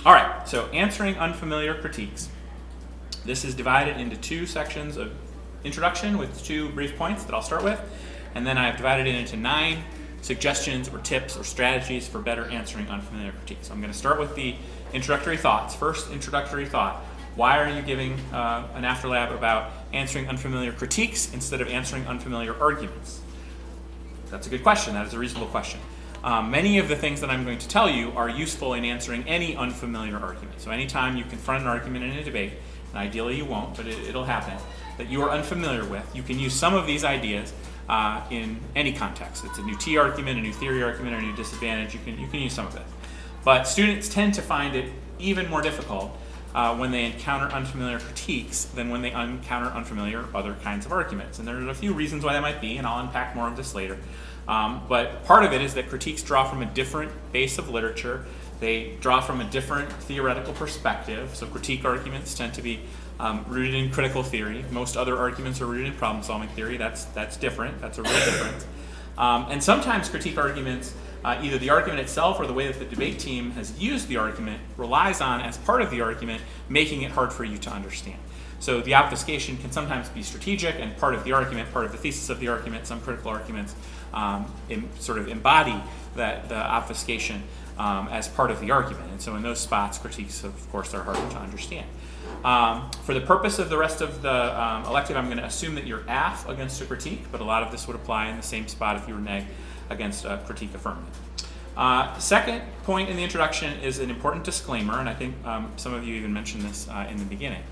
All right, so answering unfamiliar critiques. This is divided into two sections of introduction with 2 brief points that I'll start with, and then I've divided it into 9 suggestions or tips or strategies for better answering unfamiliar critiques. So I'm going to start with the introductory thoughts. First introductory thought: why are you giving an afterlab about answering unfamiliar critiques instead of answering unfamiliar arguments? That's a good question. That is a reasonable question. Many of the things that I'm going to tell you are useful in answering any unfamiliar argument. So anytime you confront an argument in a debate, and ideally you won't, but it'll happen, that you are unfamiliar with, you can use some of these ideas in any context. It's a new T argument, a new theory argument, or a new disadvantage. You can use some of it. But students tend to find it even more difficult when they encounter unfamiliar critiques than when they encounter unfamiliar other kinds of arguments. And there's a few reasons why that might be, and I'll unpack more of this later. But part of it is that critiques draw from a different base of literature. They draw from a different theoretical perspective. So critique arguments tend to be rooted in critical theory. Most other arguments are rooted in problem-solving theory. That's different. That's a real difference. And sometimes critique arguments, either the argument itself or the way that the debate team has used the argument, relies on, as part of the argument, making it hard for you to understand. So the obfuscation can sometimes be strategic and part of the argument, part of the thesis of the argument. Some critical arguments sort of embody the obfuscation as part of the argument. And so in those spots, critiques, of course, are harder to understand. For the purpose of the rest of the elective, I'm going to assume that you're AF against a critique, but a lot of this would apply in the same spot if you were neg against a critique affirmative. Second point in the introduction is an important disclaimer, and I think some of you even mentioned this in the beginning.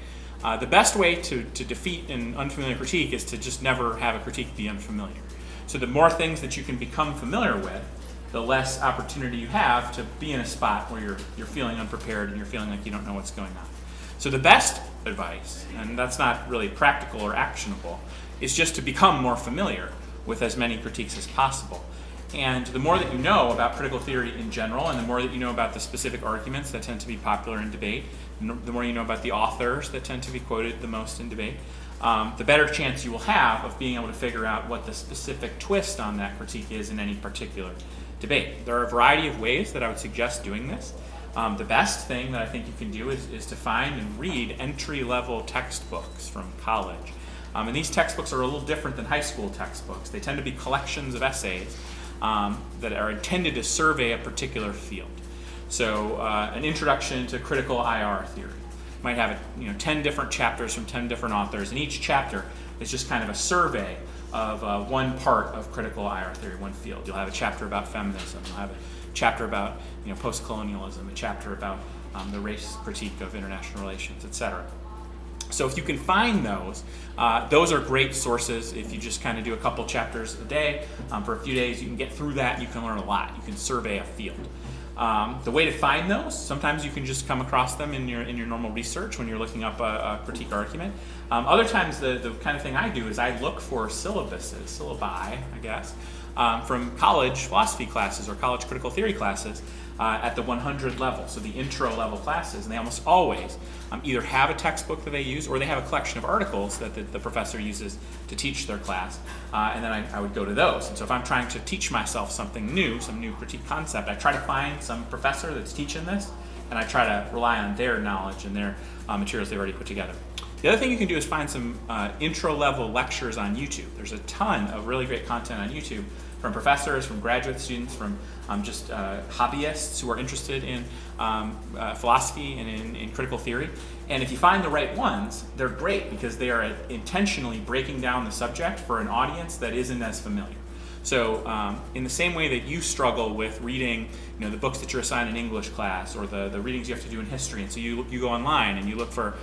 The best way to defeat an unfamiliar critique is to just never have a critique be unfamiliar. So the more things that you can become familiar with, the less opportunity you have to be in a spot where you're feeling unprepared and you're feeling like you don't know what's going on. So the best advice, and that's not really practical or actionable, is just to become more familiar with as many critiques as possible. And the more that you know about critical theory in general, and the more that you know about the specific arguments that tend to be popular in debate, the more you know about the authors that tend to be quoted the most in debate, the better chance you will have of being able to figure out what the specific twist on that critique is in any particular debate. There are a variety of ways that I would suggest doing this. The best thing that I think you can do is to find and read entry-level textbooks from college. And these textbooks are a little different than high school textbooks. They tend to be collections of essays that are intended to survey a particular field. So an introduction to critical IR theory might have 10 different chapters from 10 different authors, and each chapter is just kind of a survey of one part of critical IR theory, one field. You'll have a chapter about feminism, you'll have a chapter about post-colonialism, a chapter about the race critique of international relations, etc. So if you can find those are great sources. If you just kind of do a couple chapters a day for a few days, you can get through that and you can learn a lot. You can survey a field. The way to find those, sometimes you can just come across them in your normal research when you're looking up a critique argument. Other times the kind of thing I do is I look for syllabi, I guess, from college philosophy classes or college critical theory classes at the 100 level, so the intro level classes, and they almost always either have a textbook that they use or they have a collection of articles that the professor uses to teach their class, and then I would go to those. And so if I'm trying to teach myself something new, some new critique concept, I try to find some professor that's teaching this, and I try to rely on their knowledge and their materials they've already put together. The other thing you can do is find some intro-level lectures on YouTube. There's a ton of really great content on YouTube from professors, from graduate students, from just hobbyists who are interested in philosophy and in critical theory. And if you find the right ones, they're great because they are intentionally breaking down the subject for an audience that isn't as familiar. So in the same way that you struggle with reading the books that you're assigned in English class or the readings you have to do in history, and so you go online and you look for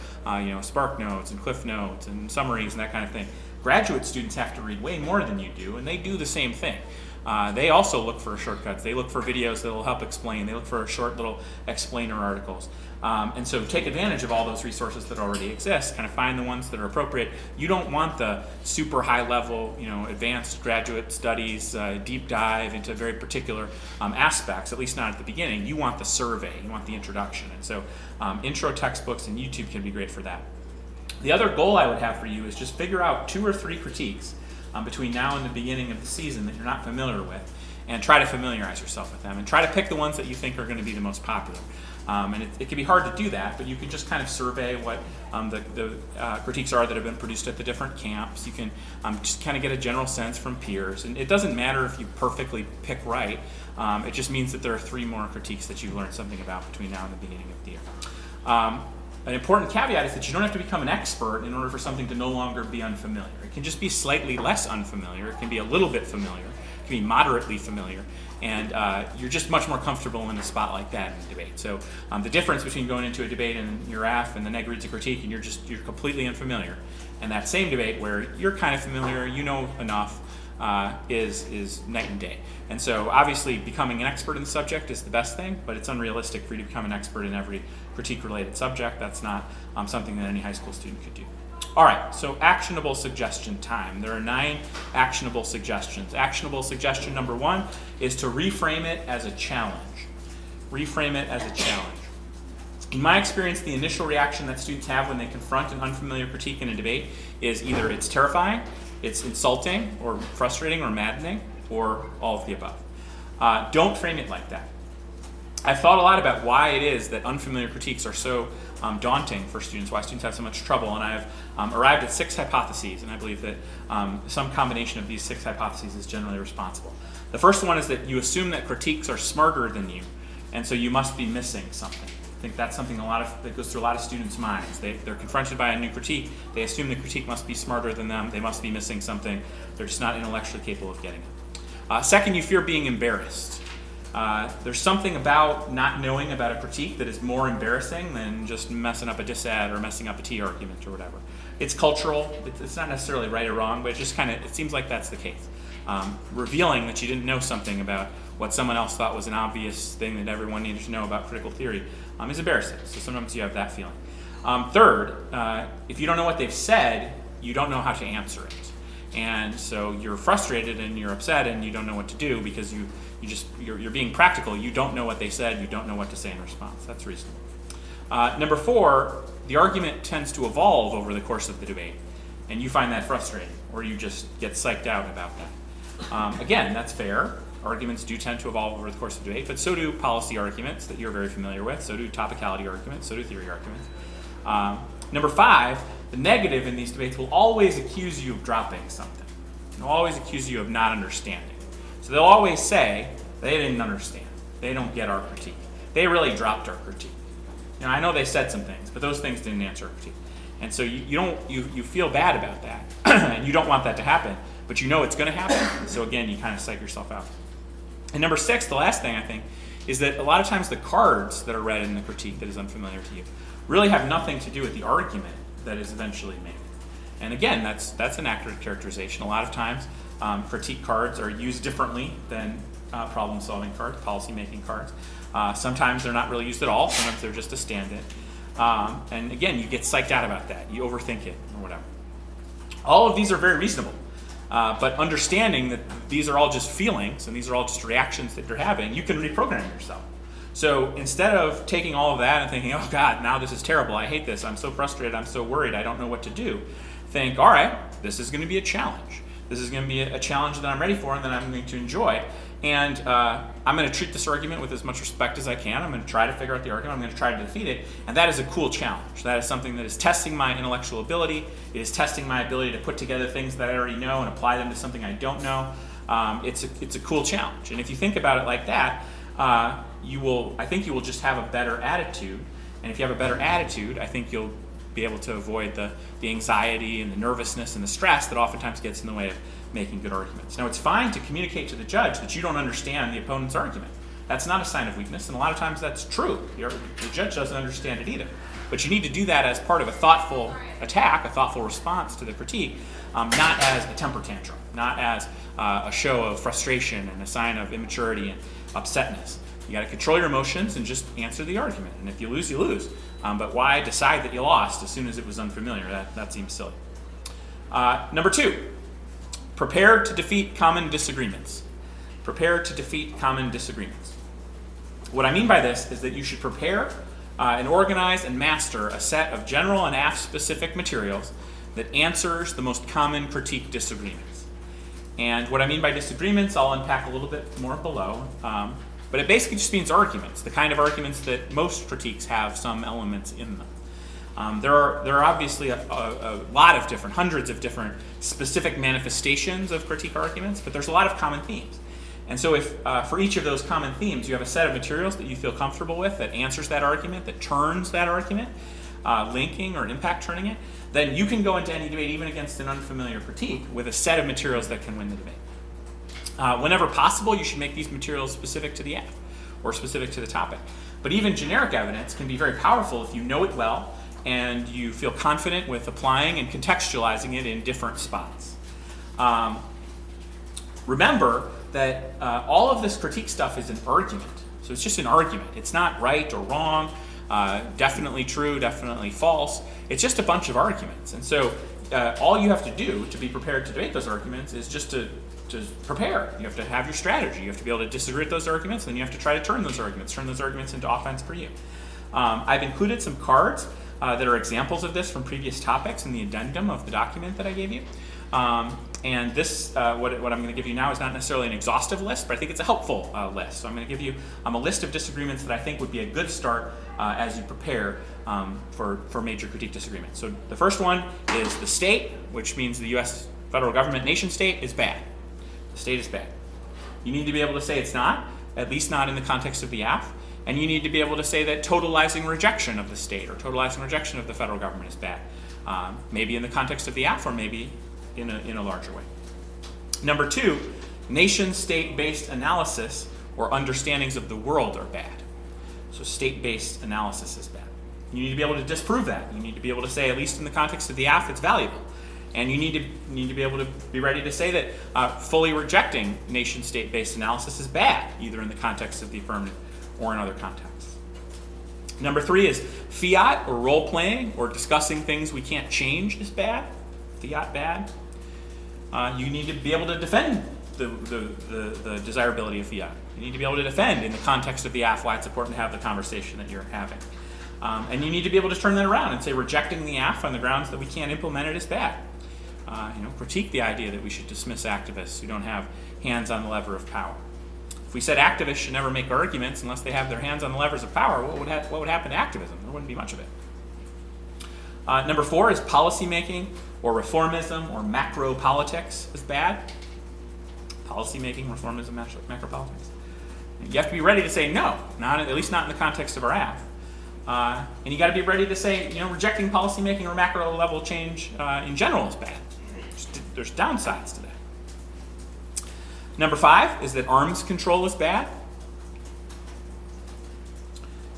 Spark Notes and Cliff Notes and summaries and that kind of thing. Graduate students have to read way more than you do, and they do the same thing. They also look for shortcuts. They look for videos that will help explain. They look for short little explainer articles. And so take advantage of all those resources that already exist. Kind of find the ones that are appropriate. You don't want the super high level, advanced graduate studies, deep dive into very particular aspects, at least not at the beginning. You want the survey. You want the introduction. And so intro textbooks and YouTube can be great for that. The other goal I would have for you is just figure out 2 or 3 critiques between now and the beginning of the season that you're not familiar with, and try to familiarize yourself with them, and try to pick the ones that you think are going to be the most popular. And it can be hard to do that, but you can just kind of survey what the critiques are that have been produced at the different camps. You can just kind of get a general sense from peers. And it doesn't matter if you perfectly pick right. It just means that there are 3 more critiques that you've learned something about between now and the beginning of the year. An important caveat is that you don't have to become an expert in order for something to no longer be unfamiliar. It can just be slightly less unfamiliar. It can be a little bit familiar. It can be moderately familiar. And you're just much more comfortable in a spot like that in a debate. So the difference between going into a debate and your AF and the neg reads a critique and you're completely unfamiliar, and that same debate where you're kind of familiar, you know enough, is night and day. And so obviously becoming an expert in the subject is the best thing, but it's unrealistic for you to become an expert in every critique-related subject. That's not something that any high school student could do. All right, so actionable suggestion time. There are 9 actionable suggestions. Actionable suggestion number 1 is to reframe it as a challenge. Reframe it as a challenge. In my experience, the initial reaction that students have when they confront an unfamiliar critique in a debate is either it's terrifying, it's insulting, or frustrating, or maddening, or all of the above. Don't frame it like that. I've thought a lot about why it is that unfamiliar critiques are so daunting for students, why students have so much trouble, and I've arrived at 6 hypotheses, and I believe that some combination of these 6 hypotheses is generally responsible. The first one is that you assume that critiques are smarter than you, and so you must be missing something. I think that's something that goes through a lot of students' minds. They're confronted by a new critique, they assume the critique must be smarter than them, they must be missing something, they're just not intellectually capable of getting it. Second, you fear being embarrassed. There's something about not knowing about a critique that is more embarrassing than just messing up a disad or messing up a T argument or whatever. It's cultural, it's not necessarily right or wrong, but it seems like that's the case. Revealing that you didn't know something about what someone else thought was an obvious thing that everyone needed to know about critical theory is embarrassing, so sometimes you have that feeling. Third, if you don't know what they've said, you don't know how to answer it. And so you're frustrated and you're upset and you don't know what to do because you're being practical. You don't know what they said. You don't know what to say in response. That's reasonable. Number 4, the argument tends to evolve over the course of the debate, and you find that frustrating, or you just get psyched out about that. Again, that's fair. Arguments do tend to evolve over the course of the debate, but so do policy arguments that you're very familiar with. So do topicality arguments. So do theory arguments. Number 5, the negative in these debates will always accuse you of dropping something. They'll always accuse you of not understanding. So they'll always say, they didn't understand. They don't get our critique. They really dropped our critique. I know they said some things, but those things didn't answer our critique. And so you feel bad about that, and you don't want that to happen, but you know it's going to happen. So again, you kind of psych yourself out. And number 6, the last thing I think, is that a lot of times the cards that are read in the critique that is unfamiliar to you really have nothing to do with the argument that is eventually made. And again, that's an accurate characterization. A lot of times, critique cards are used differently than problem-solving cards, policy-making cards. Sometimes they're not really used at all. Sometimes they're just a stand-in. And again, you get psyched out about that. You overthink it or whatever. All of these are very reasonable. But understanding that these are all just feelings and these are all just reactions that you're having, you can reprogram yourself. So instead of taking all of that and thinking, oh God, now this is terrible, I hate this, I'm so frustrated, I'm so worried, I don't know what to do, think, all right, this is going to be a challenge. This is going to be a challenge that I'm ready for and that I'm going to enjoy. And I'm going to treat this argument with as much respect as I can. I'm going to try to figure out the argument. I'm going to try to defeat it. And that is a cool challenge. That is something that is testing my intellectual ability. It is testing my ability to put together things that I already know and apply them to something I don't know. It's a cool challenge. And if you think about it like that, I think you will just have a better attitude. And if you have a better attitude, I think you'll be able to avoid the anxiety and the nervousness and the stress that oftentimes gets in the way of making good arguments. Now, it's fine to communicate to the judge that you don't understand the opponent's argument. That's not a sign of weakness, and a lot of times that's true. The judge doesn't understand it either. But you need to do that as part of a thoughtful attack, a thoughtful response to the critique, not as a temper tantrum, not as a show of frustration and a sign of immaturity and upsetness. You got to control your emotions and just answer the argument. And if you lose, you lose. But why decide that you lost as soon as it was unfamiliar? That seems silly. Number 2, prepare to defeat common disagreements. Prepare to defeat common disagreements. What I mean by this is that you should prepare and organize and master a set of general and AF-specific materials that answers the most common critique disagreements. And what I mean by disagreements, I'll unpack a little bit more below. But but it basically just means arguments, the kind of arguments that most critiques have some elements in them. There are obviously a lot of different, hundreds of different specific manifestations of critique arguments, but there's a lot of common themes. And so if for each of those common themes you have a set of materials that you feel comfortable with that answers that argument, that turns that argument, linking or impact turning it, then you can go into any debate, even against an unfamiliar critique, with a set of materials that can win the debate. Whenever possible, you should make these materials specific to the app or specific to the topic. But even generic evidence can be very powerful if you know it well and you feel confident with applying and contextualizing it in different spots. Remember that all of this critique stuff is an argument. So it's just an argument. It's not right or wrong, definitely true, definitely false. It's just a bunch of arguments. And so all you have to do to be prepared to debate those arguments is just to prepare. You have to have your strategy. You have to be able to disagree with those arguments, and then you have to try to turn those arguments into offense for you. I've included some cards that are examples of this from previous topics in the addendum of the document that I gave you. And this, what I'm going to give you now is not necessarily an exhaustive list, but I think it's a helpful list. So I'm going to give you a list of disagreements that I think would be a good start as you prepare for major critique disagreements. So the first one is the state, which means the U.S. federal government nation state is bad. The state is bad. You need to be able to say it's not, at least not in the context of the AF, and you need to be able to say that totalizing rejection of the state or totalizing rejection of the federal government is bad, maybe in the context of the AF or maybe in a larger way. Number two, nation-state-based analysis or understandings of the world are bad. So state-based analysis is bad. You need to be able to disprove that. You need to be able to say, at least in the context of the AF, it's valuable. And you need to be able to be ready to say that fully rejecting nation-state-based analysis is bad, either in the context of the affirmative or in other contexts. Number three is fiat or role-playing or discussing things we can't change is bad. Fiat bad. You need to be able to defend the desirability of fiat. You need to be able to defend in the context of the AF why it's important to have the conversation that you're having. And you need to be able to turn that around and say rejecting the AF on the grounds that we can't implement it is bad. Critique the idea that we should dismiss activists who don't have hands on the lever of power. If we said activists should never make arguments unless they have their hands on the levers of power, what would happen to activism? There wouldn't be much of it. Number four is policymaking or reformism or macro politics is bad. Policymaking, reformism, macro politics. You have to be ready to say no, at least not in the context of our AF. And you got to be ready to say, rejecting policymaking or macro level change in general is bad. There's downsides to that. Number five is that arms control is bad.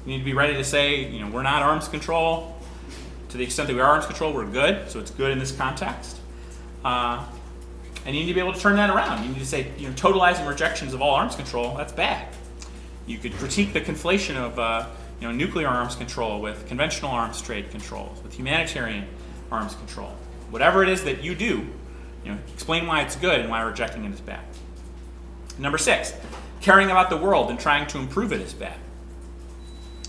You need to be ready to say, we're not arms control. To the extent that we are arms control, we're good. So it's good in this context. And you need to be able to turn that around. You need to say, totalizing rejections of all arms control, that's bad. You could critique the conflation of nuclear arms control with conventional arms trade controls, with humanitarian arms control. Whatever it is that you do, explain why it's good and why rejecting it is bad. Number six, caring about the world and trying to improve it is bad.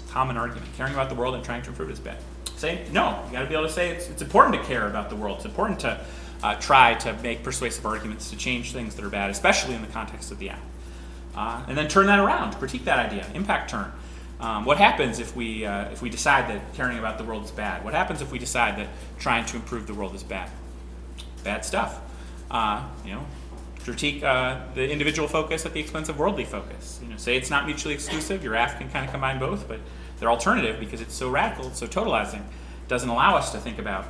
Common argument. Caring about the world and trying to improve it is bad. Say no. You got to be able to say it's important to care about the world. It's important to try to make persuasive arguments to change things that are bad, especially in the context of the app. And then turn that around, critique that idea, impact turn. What happens if we decide that caring about the world is bad? What happens if we decide that trying to improve the world is bad? Bad stuff. Critique the individual focus at the expense of worldly focus. Say it's not mutually exclusive. Your AF can kind of combine both, but they're alternative because it's so radical, it's so totalizing. It doesn't allow us to think about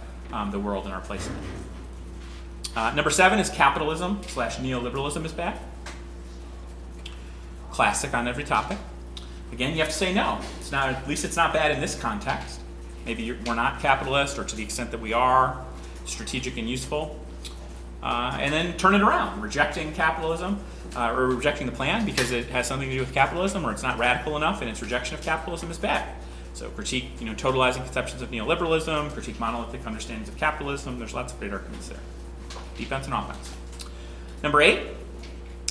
the world and our place in it. Number seven is capitalism / neoliberalism is bad. Classic on every topic. Again, you have to say no. It's not. At least it's not bad in this context. Maybe we're not capitalist, or to the extent that we are, strategic and useful. And then turn it around, rejecting capitalism or rejecting the plan because it has something to do with capitalism, or it's not radical enough and its rejection of capitalism is bad. So critique, totalizing conceptions of neoliberalism, critique monolithic understandings of capitalism. There's lots of great arguments there. Defense and offense. Number 8,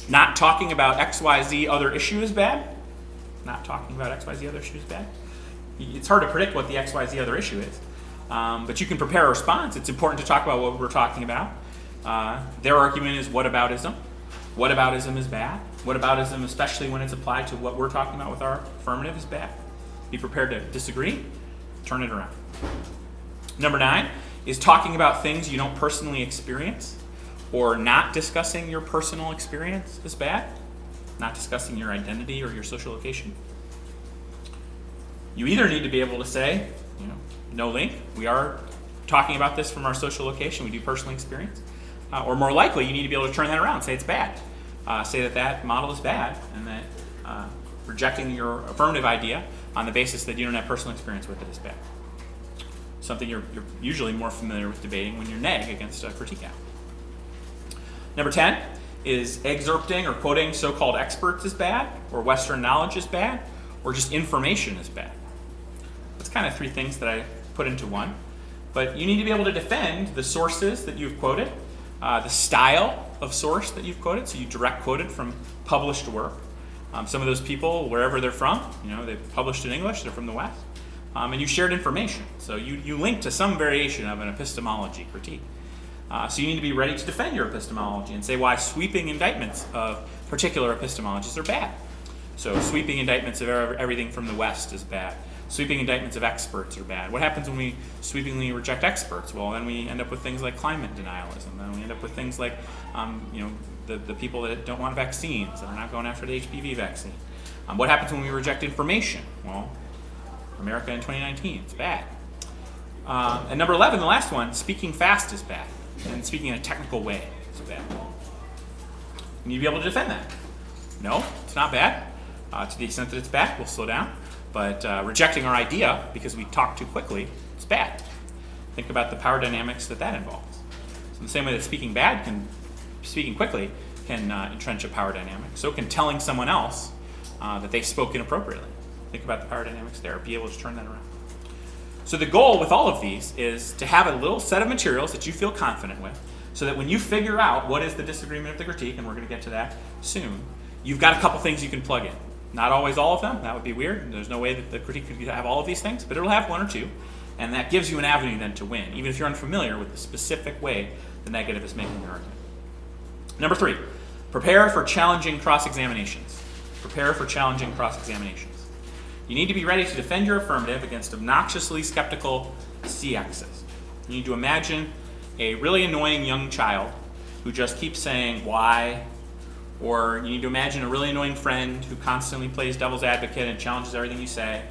not talking about XYZ other issue is bad. Not talking about XYZ other issue is bad. It's hard to predict what the XYZ other issue is, but you can prepare a response. It's important to talk about what we're talking about. Their argument is whataboutism. Whataboutism is bad. Whataboutism, especially when it's applied to what we're talking about with our affirmative, is bad. Be prepared to disagree, turn it around. Number 9 is talking about things you don't personally experience, or not discussing your personal experience is bad. Not discussing your identity or your social location. You either need to be able to say, no link, we are talking about this from our social location, we do personally experience. Or more likely, you need to be able to turn that around, say it's bad. Say that model is bad, and that rejecting your affirmative idea on the basis that you don't have personal experience with it is bad. Something you're usually more familiar with debating when you're neg against a critique app. Number 10 is excerpting or quoting so-called experts is bad, or Western knowledge is bad, or just information is bad. That's kind of 3 things that I put into one. But you need to be able to defend the sources that you've quoted, the style of source that you've quoted, so you direct quoted from published work. Some of those people, wherever they're from, they've published in English, they're from the West, and you shared information. So you link to some variation of an epistemology critique. So you need to be ready to defend your epistemology and say why sweeping indictments of particular epistemologies are bad. So sweeping indictments of everything from the West is bad. Sweeping indictments of experts are bad. What happens when we sweepingly reject experts? Well, then we end up with things like climate denialism. Then we end up with things like, the people that don't want vaccines, that are not going after the HPV vaccine. What happens when we reject information? Well, America in 2019, it's bad. And number 11, the last one, speaking fast is bad. And speaking in a technical way is bad. You need to be able to defend that. No, it's not bad. To the extent that it's bad, we'll slow down. But rejecting our idea because we talk too quickly, it's bad. Think about the power dynamics that involves. So in the same way that speaking quickly can entrench a power dynamic, so can telling someone else that they spoke inappropriately. Think about the power dynamics there, be able to turn that around. So the goal with all of these is to have a little set of materials that you feel confident with, so that when you figure out what is the disagreement of the critique, and we're going to get to that soon, you've got a couple things you can plug in. Not always all of them, that would be weird. There's no way that the critique could have all of these things, but it'll have 1 or 2, and that gives you an avenue then to win, even if you're unfamiliar with the specific way the negative is making the argument. Number 3, prepare for challenging cross-examinations. Prepare for challenging cross-examinations. You need to be ready to defend your affirmative against obnoxiously skeptical CXs. You need to imagine a really annoying young child who just keeps saying, why? Or you need to imagine a really annoying friend who constantly plays devil's advocate and challenges everything you say.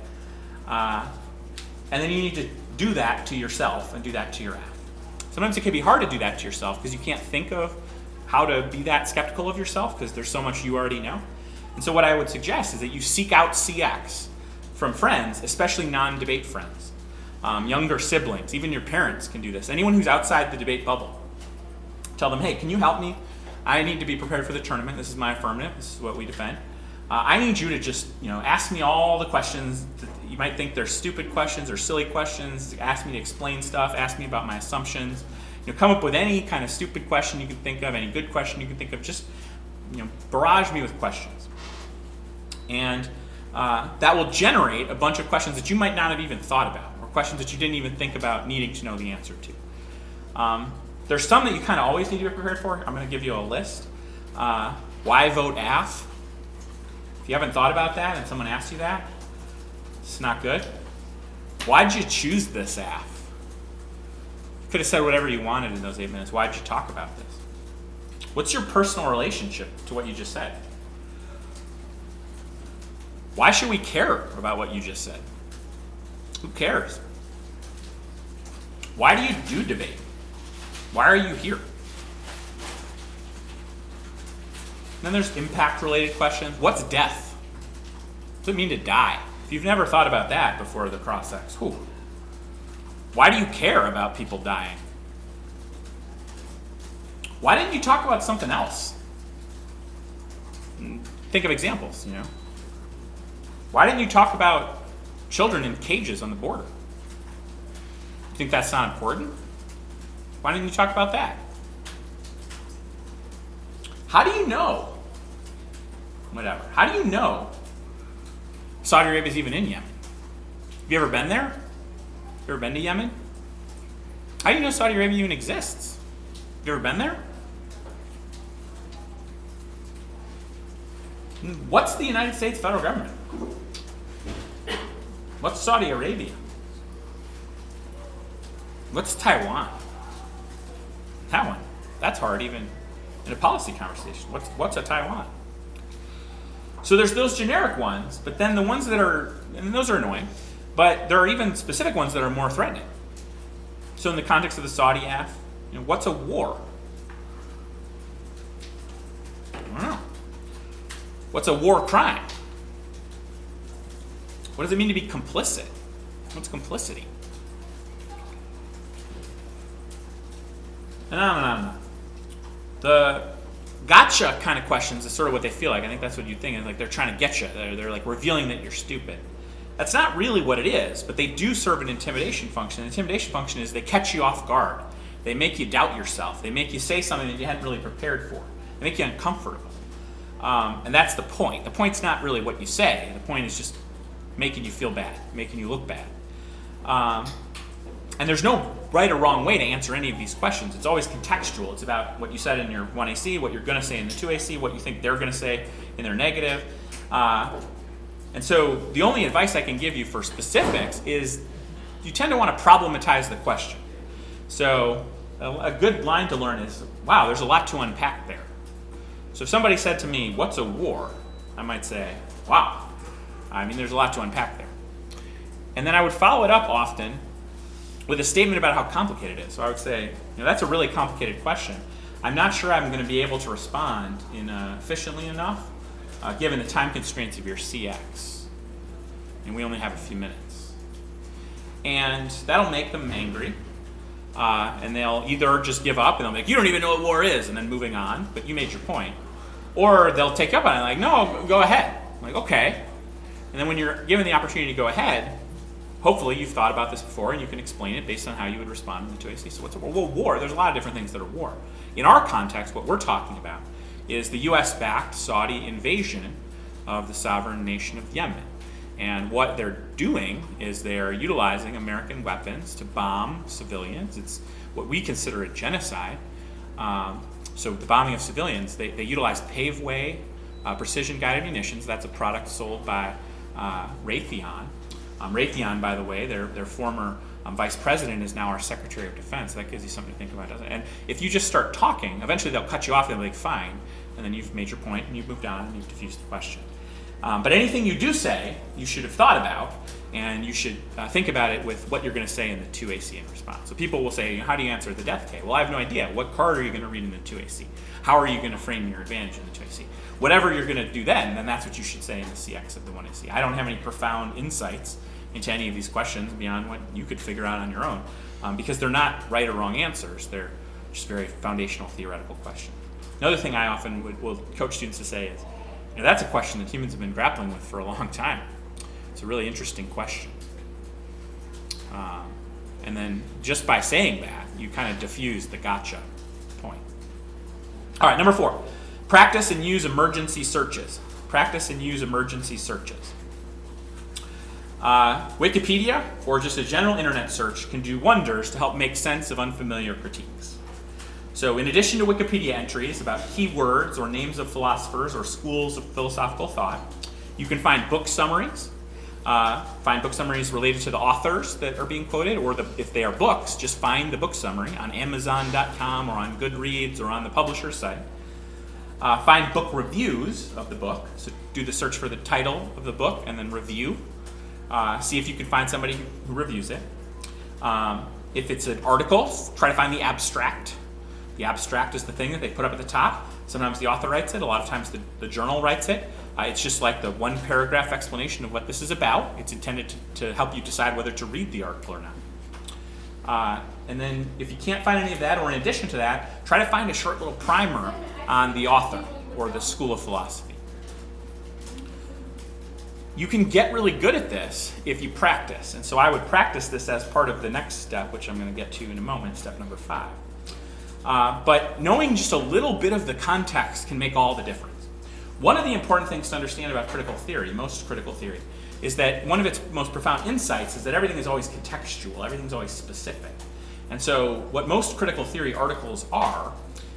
And then you need to do that to yourself and do that to your app. Sometimes it can be hard to do that to yourself because you can't think of how to be that skeptical of yourself because there's so much you already know. And so what I would suggest is that you seek out CX from friends, especially non-debate friends, younger siblings, even your parents can do this. Anyone who's outside the debate bubble. Tell them, hey, can you help me? I need to be prepared for the tournament. This is my affirmative. This is what we defend. I need you to just, ask me all the questions. You might think they're stupid questions or silly questions. Ask me to explain stuff. Ask me about my assumptions. Come up with any kind of stupid question you can think of, any good question you can think of. Just, barrage me with questions. And that will generate a bunch of questions that you might not have even thought about, or questions that you didn't even think about needing to know the answer to. There's some that you kind of always need to be prepared for. I'm going to give you a list. Why vote AF? If you haven't thought about that and someone asks you that, it's not good. Why did you choose this AF? You could have said whatever you wanted in those 8 minutes. Why did you talk about this? What's your personal relationship to what you just said? Why should we care about what you just said? Who cares? Why do you do debate? Why are you here? Then there's impact-related questions. What's death? What does it mean to die? If you've never thought about that before the cross-ex, why do you care about people dying? Why didn't you talk about something else? Think of examples, Why didn't you talk about children in cages on the border? You think that's not important? Why didn't you talk about that? How do you know? Whatever. How do you know Saudi Arabia is even in Yemen? Have you ever been there? Have you ever been to Yemen? How do you know Saudi Arabia even exists? Have you ever been there? What's the United States federal government? What's Saudi Arabia? What's Taiwan? Taiwan. That's hard even in a policy conversation. What's a Taiwan? So there's those generic ones, but then the ones that are, and those are annoying, but there are even specific ones that are more threatening. So in the context of the Saudi AF, what's a war? I don't know. What's a war crime? What does it mean to be complicit? What's complicity? And on and on and on. The gotcha kind of questions is sort of what they feel like. I think that's what you think. Is like they're trying to get you. They're like revealing that you're stupid. That's not really what it is, but they do serve an intimidation function. The intimidation function is they catch you off guard. They make you doubt yourself. They make you say something that you hadn't really prepared for. They make you uncomfortable. And that's the point. The point's not really what you say. The point is just making you feel bad, making you look bad. And there's no right or wrong way to answer any of these questions. It's always contextual. It's about what you said in your 1AC, what you're going to say in the 2AC, what you think they're going to say in their negative. And so the only advice I can give you for specifics is you tend to want to problematize the question. So a good line to learn is, wow, there's a lot to unpack there. So if somebody said to me, what's a war? I might say, wow, there's a lot to unpack there. And then I would follow it up often with a statement about how complicated it is. So I would say, that's a really complicated question. I'm not sure I'm going to be able to respond efficiently enough given the time constraints of your CX. And we only have a few minutes. And that'll make them angry. And they'll either just give up and they'll be like, you don't even know what war is, and then moving on, but you made your point. Or they'll take up on it, like, no, go ahead. I'm like, okay. And then when you're given the opportunity to go ahead, hopefully you've thought about this before and you can explain it based on how you would respond in the 2AC. So what's a war? Well, war, there's a lot of different things that are war. In our context, what we're talking about is the US-backed Saudi invasion of the sovereign nation of Yemen. And what they're doing is they're utilizing American weapons to bomb civilians. It's what we consider a genocide. So the bombing of civilians, they utilize pave-way precision-guided munitions. That's a product sold by Raytheon. Raytheon, by the way, their former vice president is now our Secretary of Defense. That gives you something to think about, doesn't it? And if you just start talking, eventually they'll cut you off and they'll be like, fine. And then you've made your point and you've moved on and you've diffused the question. But anything you do say, you should have thought about, and you should think about it with what you're going to say in the 2AC in response. So people will say, how do you answer the death K? Well, I have no idea. What card are you going to read in the 2AC? How are you going to frame your advantage in the 2AC? Whatever you're going to do then that's what you should say in the CX of the 1AC. I don't have any profound insights into any of these questions beyond what you could figure out on your own, because they're not right or wrong answers. They're just very foundational theoretical questions. Another thing I often will coach students to say is, that's a question that humans have been grappling with for a long time. It's a really interesting question. And then just by saying that, you kind of diffuse the gotcha point. All right, number 4. Practice and use emergency searches. Practice and use emergency searches. Wikipedia, or just a general internet search, can do wonders to help make sense of unfamiliar critiques. So in addition to Wikipedia entries about keywords or names of philosophers or schools of philosophical thought, you can find book summaries. Find book summaries related to the authors that are being quoted, or if they are books, just find the book summary on Amazon.com or on Goodreads or on the publisher's site. Find book reviews of the book. So do the search for the title of the book and then review. See if you can find somebody who reviews it. If it's an article, try to find the abstract. The abstract is the thing that they put up at the top. Sometimes the author writes it. A lot of times the journal writes it. It's just like the one paragraph explanation of what this is about. It's intended to help you decide whether to read the article or not. And then if you can't find any of that, or in addition to that, try to find a short little primer on the author or the school of philosophy. You can get really good at this if you practice. And so I would practice this as part of the next step, which I'm going to get to in a moment, step number 5. But knowing just a little bit of the context can make all the difference. One of the important things to understand about critical theory, most critical theory, is that one of its most profound insights is that everything is always contextual, everything's always specific. And so what most critical theory articles are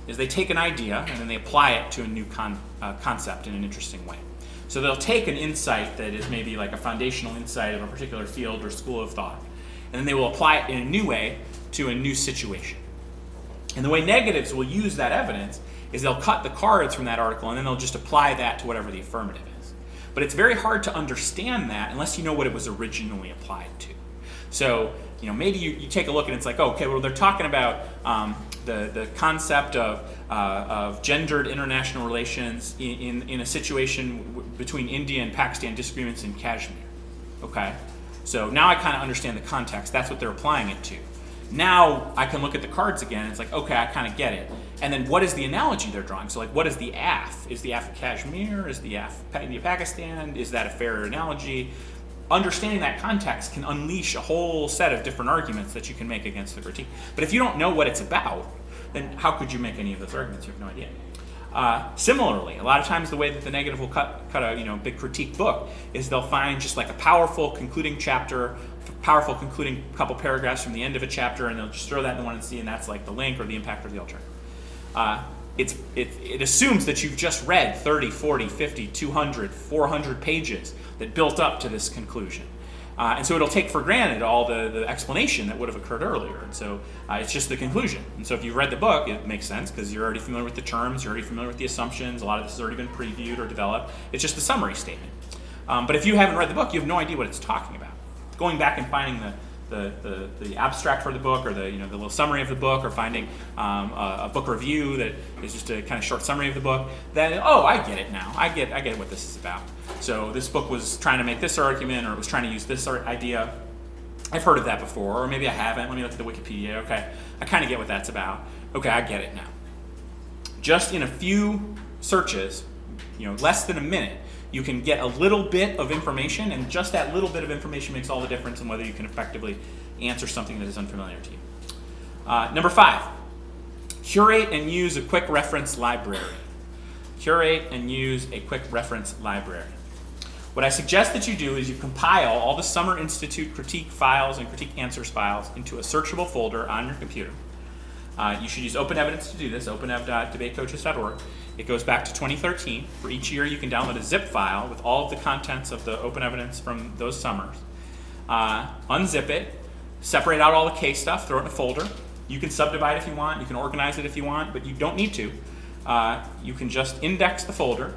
is they take an idea and then they apply it to a new concept in an interesting way. So they'll take an insight that is maybe like a foundational insight of a particular field or school of thought, and then they will apply it in a new way to a new situation. And the way negatives will use that evidence is they'll cut the cards from that article and then they'll just apply that to whatever the affirmative is. But it's very hard to understand that unless you know what it was originally applied to. So, maybe you take a look and it's like, oh, okay, well, they're talking about the concept of gendered international relations in a situation between India and Pakistan, disagreements in Kashmir. Okay, so now I kind of understand the context. That's what they're applying it to. Now I can look at the cards again. And it's like, okay, I kind of get it. And then what is the analogy they're drawing? So like, what is the AF? Is the AF of Kashmir? Is the AF India Pakistan? Is that a fair analogy? Understanding that context can unleash a whole set of different arguments that you can make against the critique. But if you don't know what it's about, then how could you make any of those arguments? You have no idea. Similarly, a lot of times the way that the negative will cut a big critique book is they'll find just like a powerful concluding chapter, powerful concluding couple paragraphs from the end of a chapter, and they'll just throw that in the 1 and C, and that's like the link or the impact or the alternative. It assumes that you've just read 30, 40, 50, 200, 400 pages that built up to this conclusion. And so it'll take for granted all the explanation that would have occurred earlier. And so it's just the conclusion. And so if you've read the book, it makes sense because you're already familiar with the terms, you're already familiar with the assumptions, a lot of this has already been previewed or developed. It's just the summary statement. But if you haven't read the book, you have no idea what it's talking about. Going back and finding the abstract for the book or the little summary of the book, or finding a book review that is just a kind of short summary of the book, then, oh, I get it now. I get what this is about. So this book was trying to make this argument, or it was trying to use this idea. I've heard of that before, or maybe I haven't. Let me look at the Wikipedia. Okay, I kind of get what that's about. Okay, I get it now. Just in a few searches, less than a minute, you can get a little bit of information, and just that little bit of information makes all the difference in whether you can effectively answer something that is unfamiliar to you. Number 5, curate and use a quick reference library. Curate and use a quick reference library. What I suggest that you do is you compile all the Summer Institute critique files and critique answers files into a searchable folder on your computer. You should use Open Evidence to do this, openev.debatecoaches.org. It goes back to 2013. For each year, you can download a zip file with all of the contents of the Open Evidence from those summers. Unzip it, separate out all the case stuff, throw it in a folder. You can subdivide if you want, you can organize it if you want, but you don't need to. You can just index the folder.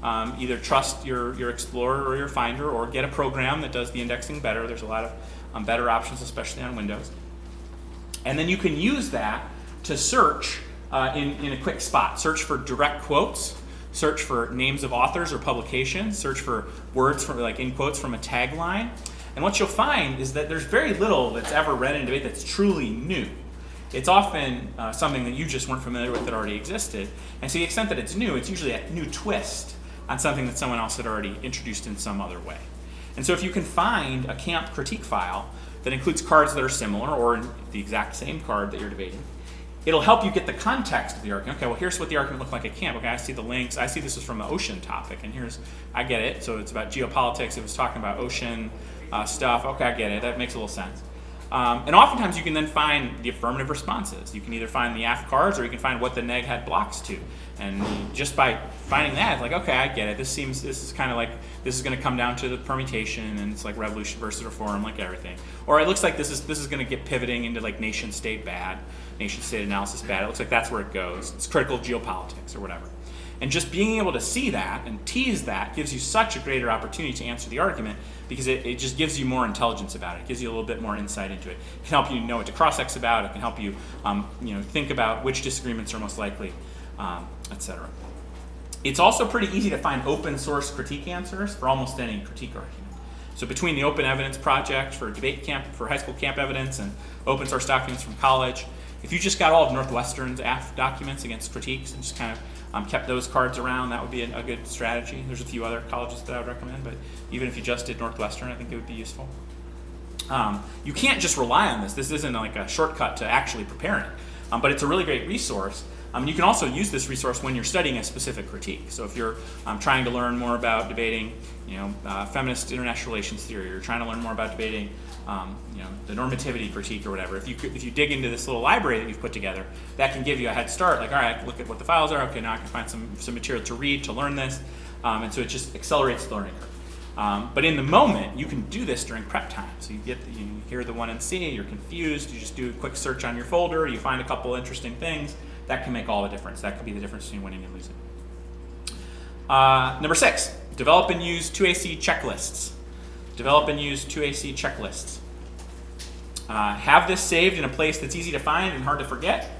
Either trust your Explorer or your Finder, or get a program that does the indexing better. There's a lot of better options, especially on Windows. And then you can use that to search in a quick spot. Search for direct quotes, search for names of authors or publications, search for words from, like in quotes from a tagline. And what you'll find is that there's very little that's ever read in debate that's truly new. It's often something that you just weren't familiar with that already existed. And to the extent that it's new, it's usually a new twist on something that someone else had already introduced in some other way. And so if you can find a camp critique file that includes cards that are similar, or the exact same card that you're debating, it'll help you get the context of the argument. Okay, well, here's what the argument looked like at camp. Okay, I see the links. I see this is from the ocean topic, and I get it. So it's about geopolitics. It was talking about ocean stuff. Okay, I get it. That makes a little sense. And oftentimes you can then find the affirmative responses. You can either find the AF cards, or you can find what the neg had blocks to. And just by finding that, it's like, okay, I get it. This is kind of like, this is going to come down to the permutation, and it's like revolution versus reform, like everything. Or it looks like this is going to get pivoting into like nation state bad, nation state analysis bad. It looks like that's where it goes. It's critical geopolitics or whatever. And just being able to see that and tease that gives you such a greater opportunity to answer the argument, because it just gives you more intelligence about it. It gives you a little bit more insight into it. It can help you know what to cross-ex about. It can help you, think about which disagreements are most likely, etc. It's also pretty easy to find open source critique answers for almost any critique argument. So between the Open Evidence Project for debate camp, for high school camp evidence, and open source documents from college, if you just got all of Northwestern's AF documents against critiques and just kind of kept those cards around, that would be a good strategy. There's a few other colleges that I would recommend, but even if you just did Northwestern, I think it would be useful. You can't just rely on this. This isn't like a shortcut to actually preparing, but it's a really great resource. You can also use this resource when you're studying a specific critique. So if you're trying to learn more about debating, feminist international relations theory, or trying to learn more about debating, the normativity critique or whatever, if you dig into this little library that you've put together, that can give you a head start. Like, all right, look at what the files are. Okay, now I can find some material to read to learn this. and so it just accelerates the learning curve. But in the moment, you can do this during prep time. So you hear the 1 and C, you're confused, you just do a quick search on your folder, you find a couple interesting things. That can make all the difference. That could be the difference between winning and losing. Number 6, develop and use 2AC checklists. Develop and use 2AC checklists. Have this saved in a place that's easy to find and hard to forget.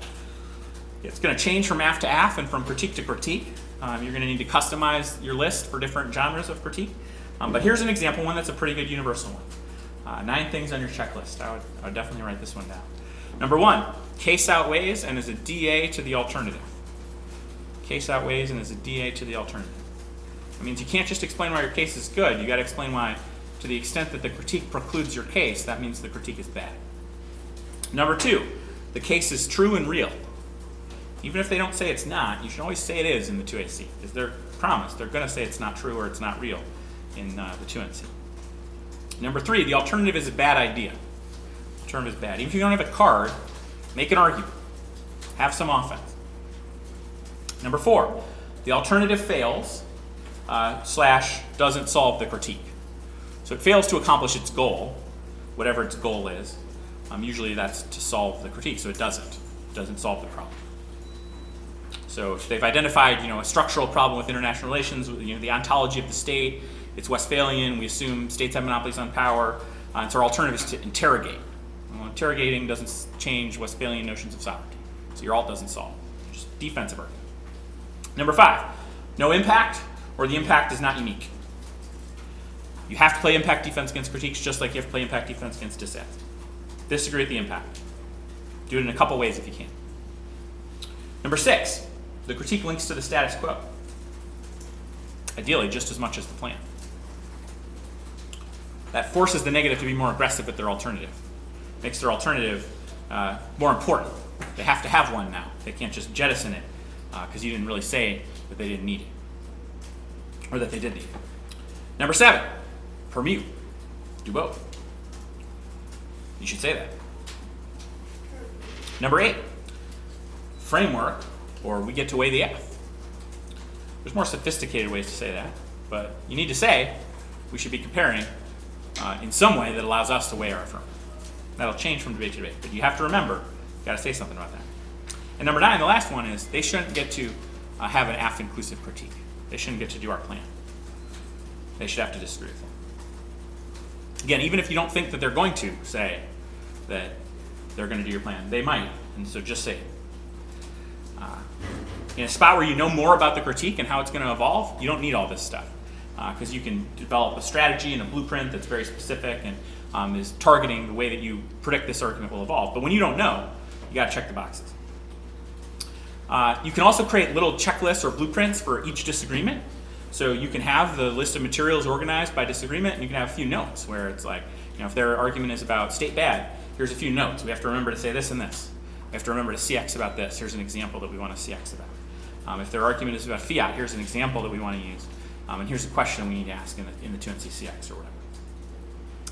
It's going to change from AF to AF and from critique to critique. You're going to need to customize your list for different genres of critique. But here's an example, one that's a pretty good universal one. 9 things on your checklist. I would definitely write this one down. Number 1, case outweighs and is a DA to the alternative. Case outweighs and is a DA to the alternative. That means you can't just explain why your case is good. You got to explain why, to the extent that the critique precludes your case, that means the critique is bad. Number 2, the case is true and real. Even if they don't say it's not, you should always say it is in the 2AC. Because they're promised. They're going to say it's not true or it's not real in the 2NC. Number 3, the alternative is a bad idea. The alternative is bad. Even if you don't have a card, make an argument. Have some offense. Number 4, the alternative fails / doesn't solve the critique. So it fails to accomplish its goal, whatever its goal is. Usually that's to solve the critique, so it doesn't solve the problem. So if they've identified, a structural problem with international relations, the ontology of the state, it's Westphalian, we assume states have monopolies on power, and so our alternative is to interrogate. Well, interrogating doesn't change Westphalian notions of sovereignty, so your alt doesn't solve. Just defensive argument. Number 5, no impact, or the impact is not unique. You have to play impact defense against critiques just like you have to play impact defense against dissents. Disagree with the impact. Do it in a couple ways if you can. Number 6, the critique links to the status quo. Ideally, just as much as the plan. That forces the negative to be more aggressive with their alternative. Makes their alternative more important. They have to have one now. They can't just jettison it because you didn't really say that they didn't need it. Or that they did need it. Number 7, permute. Do both. You should say that. Number 8, framework, or we get to weigh the F. There's more sophisticated ways to say that, but you need to say we should be comparing in some way that allows us to weigh our affirmative. That'll change from debate to debate, but you have to remember, you've got to say something about that. And number 9, the last one is they shouldn't get to have an AF-inclusive critique. They shouldn't get to do our plan. They should have to disagree with it. Again, even if you don't think that they're going to say that they're going to do your plan, they might, and so just say it. In a spot where you know more about the critique and how it's going to evolve, you don't need all this stuff because you can develop a strategy and a blueprint that's very specific and is targeting the way that you predict this argument will evolve. But when you don't know, you got to check the boxes. You can also create little checklists or blueprints for each disagreement. So you can have the list of materials organized by disagreement, and you can have a few notes where it's like, if their argument is about state bad, here's a few notes. We have to remember to say this and this. We have to remember to CX about this. Here's an example that we want to CX about. If their argument is about fiat, here's an example that we want to use. And here's a question we need to ask in the 2NC CX or whatever.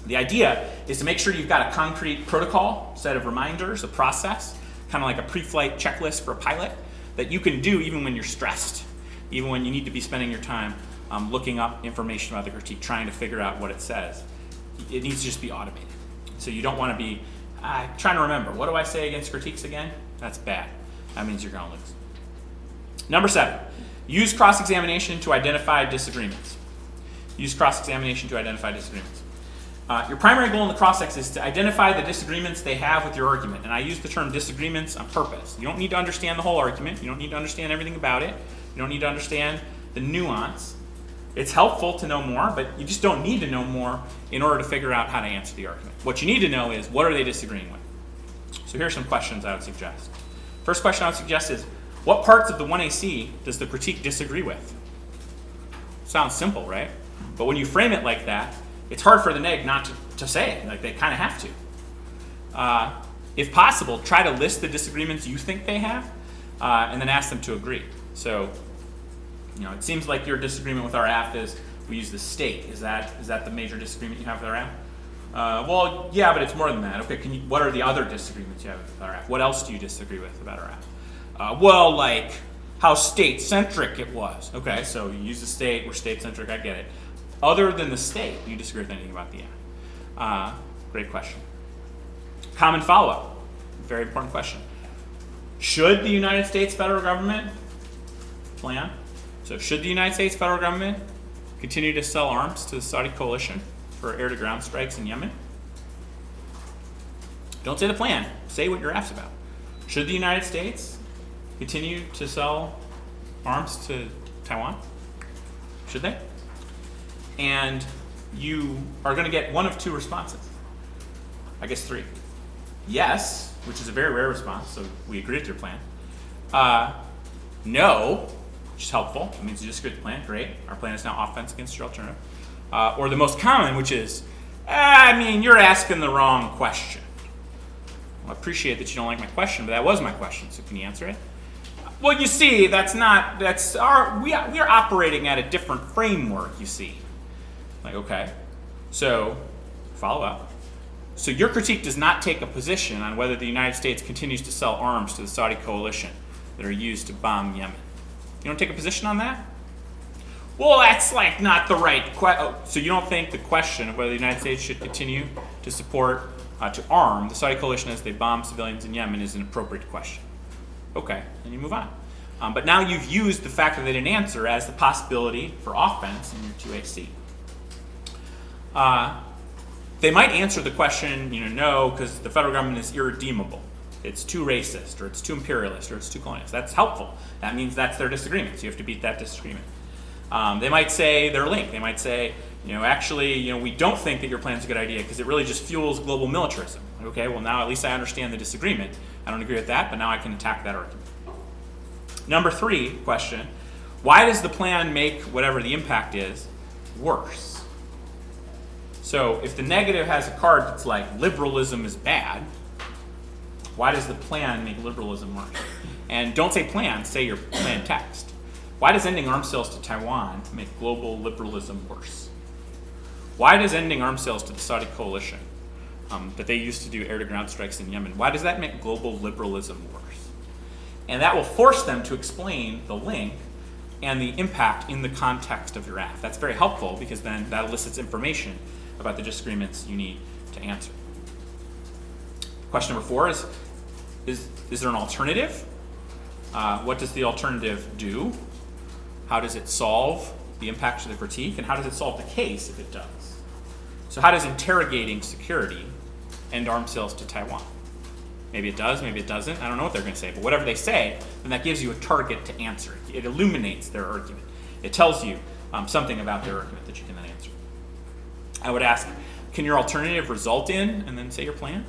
The idea is to make sure you've got a concrete protocol, set of reminders, a process, kind of like a pre-flight checklist for a pilot that you can do even when you're stressed, even when you need to be spending your time looking up information about the critique, trying to figure out what it says. It needs to just be automated. So you don't want to be trying to remember, what do I say against critiques again? That's bad. That means you're going to lose. Number 7, use cross-examination to identify disagreements. Use cross-examination to identify disagreements. Your primary goal in the cross-ex is to identify the disagreements they have with your argument. And I use the term disagreements on purpose. You don't need to understand the whole argument. You don't need to understand everything about it. You don't need to understand the nuance. It's helpful to know more, but you just don't need to know more in order to figure out how to answer the argument. What you need to know is, what are they disagreeing with? So here are some questions I would suggest. First question I would suggest is, what parts of the 1AC does the critique disagree with? Sounds simple, right? But when you frame it like that, it's hard for the neg not to say it. Like, they kind of have to. If possible, try to list the disagreements you think they have, and then ask them to agree. So, it seems like your disagreement with our AF is we use the state. Is that the major disagreement you have with our AF? Well, yeah, but it's more than that. Okay, what are the other disagreements you have with our AF? What else do you disagree with about our AF? how state-centric it was. Okay, so you use the state, we're state-centric, I get it. Other than the state, you disagree with anything about the act. Great question. Common follow-up, very important question. Should the United States federal government plan? So should the United States federal government continue to sell arms to the Saudi coalition for air-to-ground strikes in Yemen? Don't say the plan, say what you're asked about. Should the United States continue to sell arms to Taiwan? Should they? And you are going to get one of two responses. I guess three. Yes, which is a very rare response, so we agree with your plan. No, which is helpful. It means you disagree with the plan. Great. Our plan is now offense against your alternative. Or the most common, which is, you're asking the wrong question. Well, I appreciate that you don't like my question, but that was my question, so can you answer it? Well, you see, we are operating at a different framework, you see. Like, okay, so follow up. So your critique does not take a position on whether the United States continues to sell arms to the Saudi coalition that are used to bomb Yemen. You don't take a position on that? Well, that's like not the right question. So you don't think the question of whether the United States should continue to support, to arm the Saudi coalition as they bomb civilians in Yemen is an appropriate question. Okay, then you move on. But now you've used the fact that they didn't answer as the possibility for offense in your 2AC. They might answer the question, no, because the federal government is irredeemable. It's too racist, or it's too imperialist, or it's too colonialist. That's helpful. That means that's their disagreement, so you have to beat that disagreement. They might say they're linked. They might say, actually, we don't think that your plan's a good idea because it really just fuels global militarism. Okay, well now at least I understand the disagreement. I don't agree with that, but now I can attack that argument. Number 3 question, why does the plan make whatever the impact is worse? So if the negative has a card that's like liberalism is bad, why does the plan make liberalism worse? And don't say plan, say your plan text. Why does ending arms sales to Taiwan make global liberalism worse? Why does ending arms sales to the Saudi coalition that they used to do air-to-ground strikes in Yemen, why does that make global liberalism worse? And that will force them to explain the link and the impact in the context of your act. That's very helpful because then that elicits information about the disagreements you need to answer. Question number 4 is there an alternative? What does the alternative do? How does it solve the impacts of the critique? And how does it solve the case if it does? So how does interrogating security end arms sales to Taiwan? Maybe it does, maybe it doesn't. I don't know what they're going to say. But whatever they say, then that gives you a target to answer. It illuminates their argument. It tells you something about their argument that you can then answer. I would ask, can your alternative result in, and then say your plan?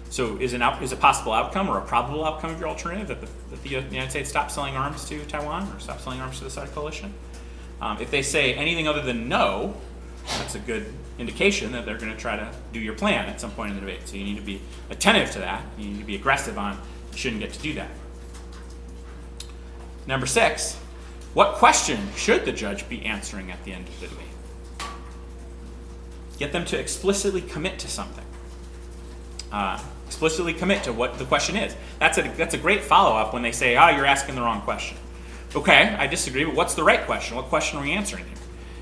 So is a possible outcome or a probable outcome of your alternative that the United States stops selling arms to Taiwan or stops selling arms to the Saudi coalition? If they say anything other than no, that's a good indication that they're going to try to do your plan at some point in the debate. So you need to be attentive to that. You need to be aggressive on you shouldn't get to do that. Number 6, what question should the judge be answering at the end of the debate? Get them to explicitly commit to something. Explicitly commit to what the question is. That's a great follow-up when they say, you're asking the wrong question. Okay, I disagree, but what's the right question? What question are we answering here?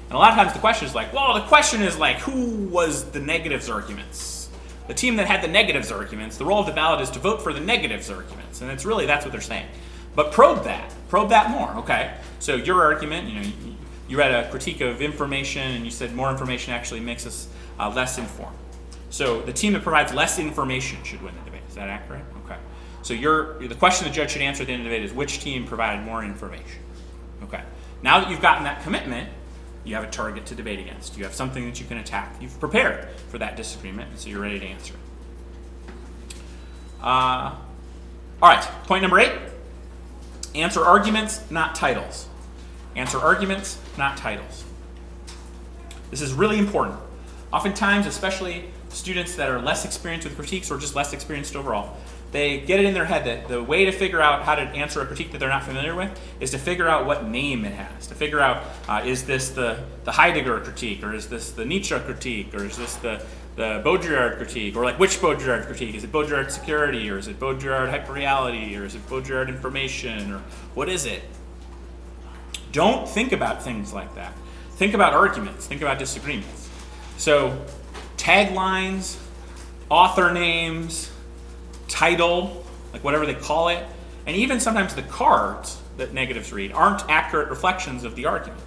And a lot of times the question is like, well, the question is like, who was the negatives arguments? The team that had the negatives arguments, the role of the ballot is to vote for the negatives arguments. And that's what they're saying. But probe that more, okay? So your argument, you read a critique of information and you said more information actually makes us less informed. So the team that provides less information should win the debate. Is that accurate? Okay. So the question the judge should answer at the end of the debate is which team provided more information? Okay. Now that you've gotten that commitment, you have a target to debate against. You have something that you can attack. You've prepared for that disagreement, and so you're ready to answer. All right, point number 8. Answer arguments, not titles. Answer arguments, not titles. This is really important. Oftentimes, especially students that are less experienced with critiques or just less experienced overall, they get it in their head that the way to figure out how to answer a critique that they're not familiar with is to figure out what name it has. To figure out, is this the Heidegger critique, or is this the Nietzsche critique, or is this the Baudrillard critique, or like which Baudrillard critique? Is it Baudrillard security, or is it Baudrillard hyperreality, or is it Baudrillard information, or what is it? Don't think about things like that. Think about arguments. Think about disagreements. So taglines, author names, title, like whatever they call it, and even sometimes the cards that negatives read aren't accurate reflections of the argument.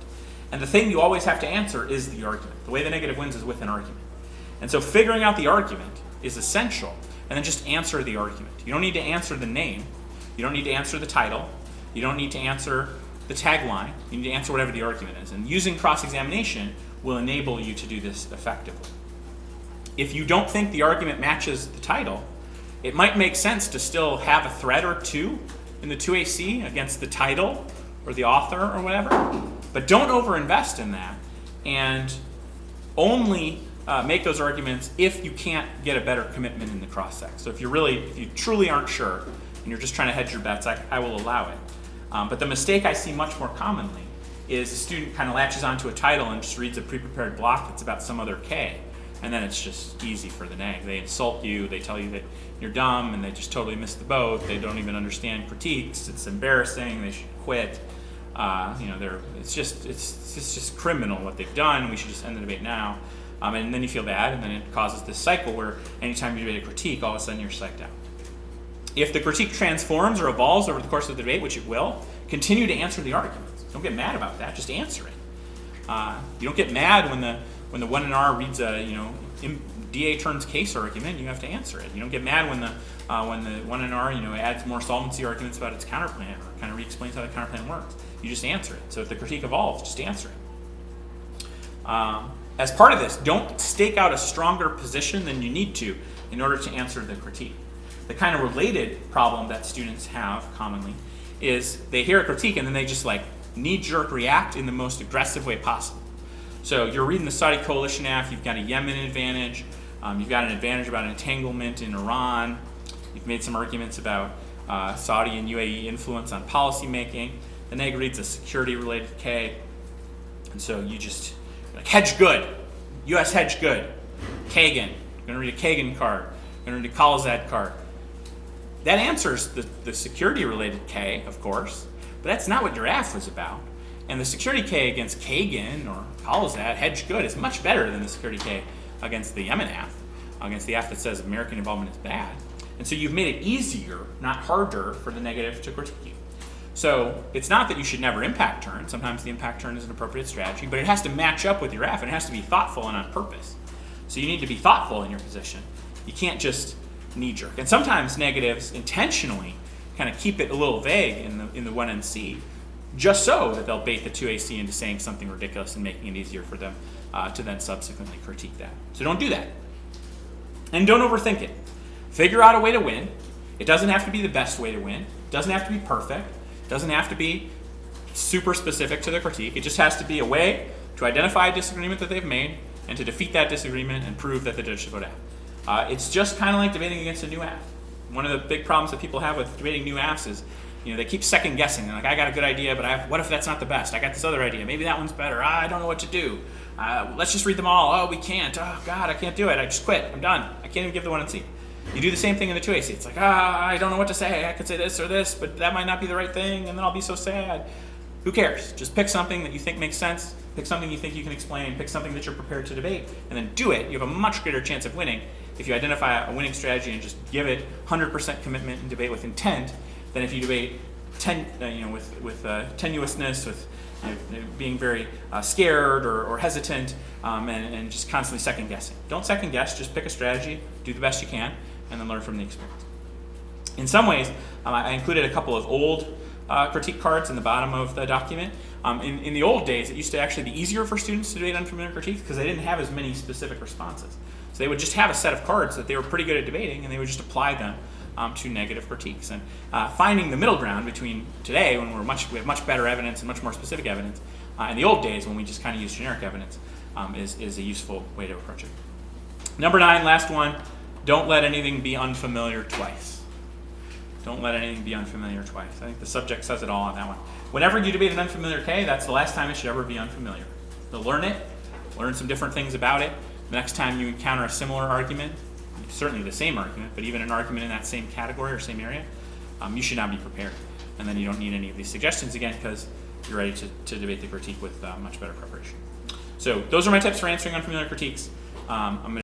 And the thing you always have to answer is the argument. The way the negative wins is with an argument. And so figuring out the argument is essential, and then just answer the argument. You don't need to answer the name. You don't need to answer the title. You don't need to answer the tagline. You need to answer whatever the argument is. And using cross-examination will enable you to do this effectively. If you don't think the argument matches the title, it might make sense to still have a thread or two in the 2AC against the title or the author or whatever, but don't overinvest in that, and only make those arguments if you can't get a better commitment in the cross-sec. So if you truly aren't sure and you're just trying to hedge your bets, I will allow it. But the mistake I see much more commonly is a student kind of latches onto a title and just reads a pre-prepared block that's about some other K, and then it's just easy for the neg. They insult you, they tell you that you're dumb, and they just totally miss the boat. They don't even understand critiques. It's embarrassing. They should quit. It's just criminal what they've done. We should just end the debate now. And then you feel bad, and then it causes this cycle where anytime you debate a critique, all of a sudden you're psyched out. If the critique transforms or evolves over the course of the debate, which it will, continue to answer the arguments. Don't get mad about that. Just answer it. You don't get mad when the 1NR reads a DA turns case argument. You have to answer it. You don't get mad when the 1NR adds more solvency arguments about its counterplan or kind of re-explains how the counterplan works. You just answer it. So if the critique evolves, just answer it. As part of this, don't stake out a stronger position than you need to in order to answer the critique. The kind of related problem that students have commonly is they hear a critique and then they just knee-jerk react in the most aggressive way possible. So you're reading the Saudi coalition act, you've got a Yemen advantage, you've got an advantage about entanglement in Iran, you've made some arguments about Saudi and UAE influence on policy making, the neg reads a security-related K, and so you just, hedge good, US hedge good, Kagan, you're going to read a Kagan card, you're going to read a Khalilzad card. That answers the security-related K, of course, but that's not what your AF was about. And the security K against Kagan or Khalilzad, hedge good, is much better than the security K against the Yemen AF, against the AF that says American involvement is bad. And so you've made it easier, not harder, for the negative to critique you. So it's not that you should never impact turn. Sometimes the impact turn is an appropriate strategy, but it has to match up with your AF, and it has to be thoughtful and on purpose. So you need to be thoughtful in your position. You can't just knee-jerk. And sometimes negatives intentionally kind of keep it a little vague in the 1NC, just so that they'll bait the 2AC into saying something ridiculous and making it easier for them to then subsequently critique that. So don't do that. And don't overthink it. Figure out a way to win. It doesn't have to be the best way to win. It doesn't have to be perfect. It doesn't have to be super specific to the critique. It just has to be a way to identify a disagreement that they've made and to defeat that disagreement and prove that the judge should vote out. It's just kind of like debating against a new AF. One of the big problems that people have with debating new AFs is, they keep second guessing. They're like, I got a good idea, but what if that's not the best? I got this other idea. Maybe that one's better. I don't know what to do. Let's just read them all. Oh, we can't. Oh, God, I can't do it. I just quit. I'm done. I can't even give the 1NC. You do the same thing in the 2AC. It's like, I don't know what to say. I could say this or this, but that might not be the right thing, and then I'll be so sad. Who cares? Just pick something that you think makes sense. Pick something you think you can explain. Pick something that you're prepared to debate, and then do it. You have a much greater chance of winning if you identify a winning strategy and just give it 100% commitment and debate with intent than if you debate with tenuousness, with being very scared or hesitant, and just constantly second guessing. Don't second guess. Just pick a strategy, do the best you can, and then learn from the experience. In some ways, I included a couple of old critique cards in the bottom of the document. In the old days, it used to actually be easier for students to debate unfamiliar critiques because they didn't have as many specific responses. So they would just have a set of cards that they were pretty good at debating, and they would just apply them to negative critiques. And finding the middle ground between today, when we have much better evidence and much more specific evidence, and the old days when we just kind of use generic evidence, is a useful way to approach it. Number 9, last one, don't let anything be unfamiliar twice. Don't let anything be unfamiliar twice. I think the subject says it all on that one. Whenever you debate an unfamiliar K, that's the last time it should ever be unfamiliar. So learn it, learn some different things about it. The next time you encounter a similar argument, certainly the same argument, but even an argument in that same category or same area, you should not be prepared. And then you don't need any of these suggestions again because you're ready to debate the critique with much better preparation. So those are my tips for answering unfamiliar critiques. I'm going